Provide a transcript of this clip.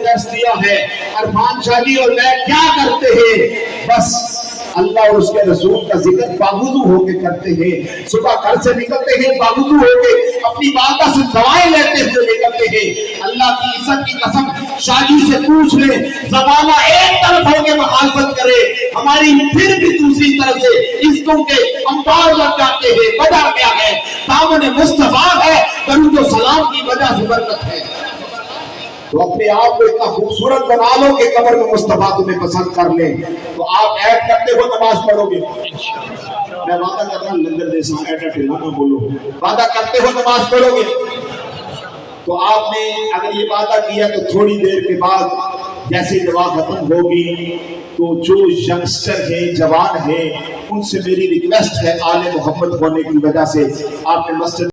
दर्श दिया है। अरफान शाह जी और मैं क्या करते हैं, बस अल्लाह और उसके रसूल का जिक्र बावुजू होके करते हैं। सुबह घर से निकलते हैं बावुजू होके, अपनी वालदा से दवाएं लेते हुए निकलते हैं। अल्लाह की इज्जत की कसम, शादी से पूछ ले, जमाना एक तरफ होके मुखालफत करे, हमारी फिर भी दूसरी तरफ से इज्जतों के अंबार लग जाते हैं। वजह क्या है? दामन मुस्तफा है, दरूद व सलाम की वजह से बरकत है। तो अपने आप को इतना खूबसूरत बना लो कि कब्र में मुस्तफा तुम्हें पसंद कर ले। तो आप ऐड करते हो नमाज पढ़ोगे, मैं वादा कर रहा हूं लंगर जैसा ऐड ना बोलो, वादा करते हो नमाज पढ़ोगे। तो आपने अगर ये वादा किया तो थोड़ी देर के बाद जैसे दवा खत्म होगी तो जो यंगस्टर है, जवान है, उनसे मेरी रिक्वेस्ट है, आले मोहम्मद होने की वजह से आपने मस्जिद